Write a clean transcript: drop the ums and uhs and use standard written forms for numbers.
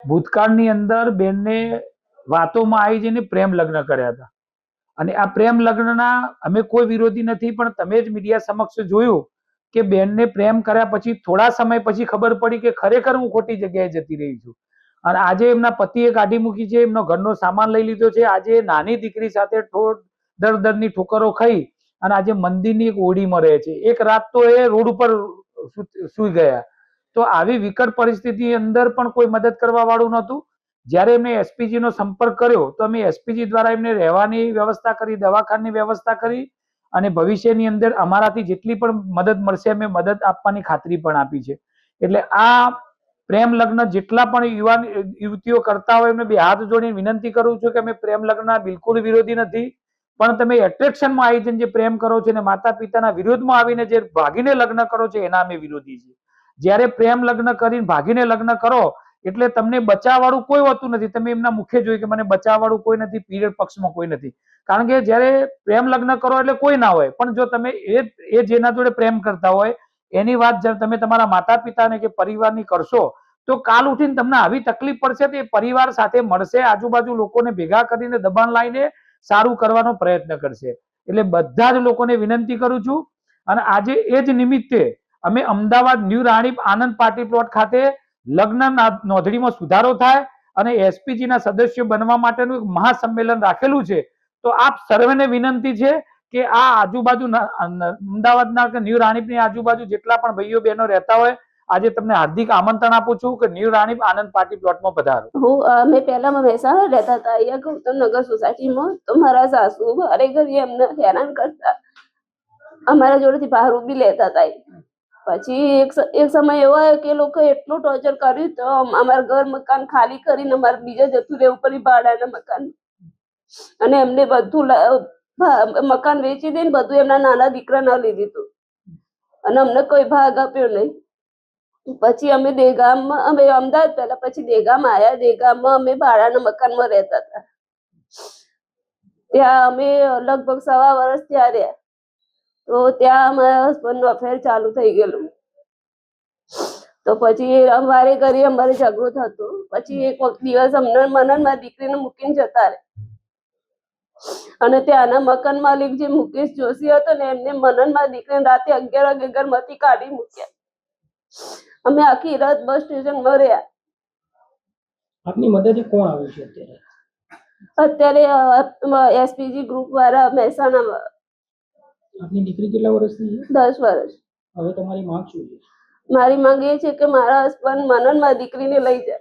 ભૂતકાળની અંદર બેનને વાતોમાં આવી જઈને પ્રેમ લગ્ન કર્યા હતા અને આ પ્રેમ લગ્નના અમે કોઈ વિરોધી નથી, પણ તમે જ મીડિયા સમક્ષ જોયું કે બેનને પ્રેમ કર્યા પછી થોડા સમય પછી ખબર પડી કે ખરેખર હું ખોટી જગ્યાએ જતી રહી છું અને આજે એમના પતિએ કાઢી મૂકી છે, એમનો ઘરનો સામાન લઈ લીધો છે, આજે નાની દીકરી સાથે દરની ઠોકરો ખાઈ અને આજે મંદિરની એક ઓડીમાં રહે છે, એક રાત તો એ રોડ ઉપર સૂઈ ગયા। તો આવી વિકટ પરિસ્થિતિ અંદર પણ કોઈ મદદ કરવા વાળું નહોતું। જ્યારે એમને એસપીજી નો સંપર્ક કર્યો તો અમે એસપીજી દ્વારા એમને રહેવાની વ્યવસ્થા કરી, દવાખાનાની વ્યવસ્થા કરી અને ભવિષ્યની અંદર અમારાથી જેટલી પણ મદદ મળશે અમે મદદ આપવાની ખાતરી પણ આપી છે। એટલે આ પ્રેમ લગ્ન જેટલા પણ યુવાન યુવતીઓ કરતા હોય એમને બે હાથ જોડીને વિનંતી કરું છું કે અમે પ્રેમ લગ્નના બિલકુલ વિરોધી નથી, પણ તમે એટ્રેક્શનમાં આવી જઈને જે પ્રેમ કરો છો અને માતા પિતાના વિરોધમાં આવીને જે ભાગીને લગ્ન કરો છો એના અમે વિરોધી છીએ। જ્યારે પ્રેમ લગ્ન કરીને ભાગીને લગ્ન કરો એટલે તમને બચાવવાળું કોઈ હોતું નથી। તમે એમના મુખે જોયું કે મને બચાવવાળું કોઈ નથી, પીરિયડ પક્ષમાં કોઈ નથી, કારણ કે જ્યારે પ્રેમ લગ્ન કરો એટલે કોઈ ના હોય, પણ જો તમે એ જેના જોડે પ્રેમ કરતા હોય એની વાત જ્યારે તમે તમારા માતા પિતાને કે પરિવારની કરશો તો કાલ ઉઠીને તમને આવી તકલીફ પડશે તો એ પરિવાર સાથે મળશે, આજુબાજુ લોકોને ભેગા કરીને દબાણ લાવીને સારું કરવાનો પ્રયત્ન કરશે। એટલે બધા જ લોકોને વિનંતી કરું છું અને આજે એ જ નિમિત્તે અમે અમદાવાદ ન્યૂ રાણીપ આનંદ પાર્ટી પ્લોટ ખાતે લગ્ન નોંધણીમાં સુધારો થાય અને એસપીજી ના સદસ્યો બનવા માટેનું એક મહાસંમેલન રાખેલું છે। તો આપ સર્વેને વિનંતી છે કે આ આજુબાજુ અમદાવાદના ન્યૂ રાણીપની આજુબાજુ જેટલા પણ ભાઈઓ બહેનો રહેતા હોય આજે તમને હાર્દિક આમંત્રણ આપું છું કે ન્યૂ રાણીપ આનંદ પાર્ટી પ્લોટમાં પધારો। અમે પહેલામાં મહેસાણા રહેતા હતા, અહીંયા ગૌતમનગર સોસાયટીમાં। તો મારા સાસુ વારે ઘડી અમને હેરાન કરતા, અમારા જોડેથી ભાડું બી લેતા હતા। પછી એક સમય એવો આવ્યો કે લોકો એટલું ટોર્ચર કર્યું તો અમારા ઘર મકાન ખાલી કરીને અમારે બીજે જતું રહેવું પડ્યું ભાડાના મકાન, અને એમને બધું મકાન વેચી દઈને બધું એમના નાના દીકરાને લઈ દીધું અને અમને કોઈ ભાગ આપ્યો નહીં। પછી અમે દેગામમાં, અમે અમદાવાદ પહેલા, પછી દેગામ આવ્યા। દેગામમાં અમે ભાડાના મકાનમાં રહેતા હતા, ત્યાં અમે લગભગ 1.5 વર્ષ ત્યાં રહ્યા। તો ત્યાં અમારા હસબન્ડનું અફેર ચાલુ થઈ ગયેલું। તો પછી વારે ઘડી અમારે ઝઘડો થતો। પછી એક દિવસ અમને મારી દીકરીને મૂકીને જતા રહે અને ત્યાંના મકાન માલિક જે મુકેશ જોશી હતો ને એમને મારી દીકરીને રાતે 11 વાગે ઘરમાંથી કાઢી મૂક્યા। અમે આખી રાત બસ સ્ટેશનમાં રહ્યા। આપની મદદે કોણ આવ્યું છે અત્યારે? અત્યારે એસપીજી ગ્રુપ વાળા મહેસાણામાં। આપની દીકરી કેટલા વર્ષની છે? 10 વર્ષ। હવે તમારી માંગ શું છે? મારી માંગ એ છે કે મારા હસબન્ડ મને મારી દીકરીને લઈ જાય।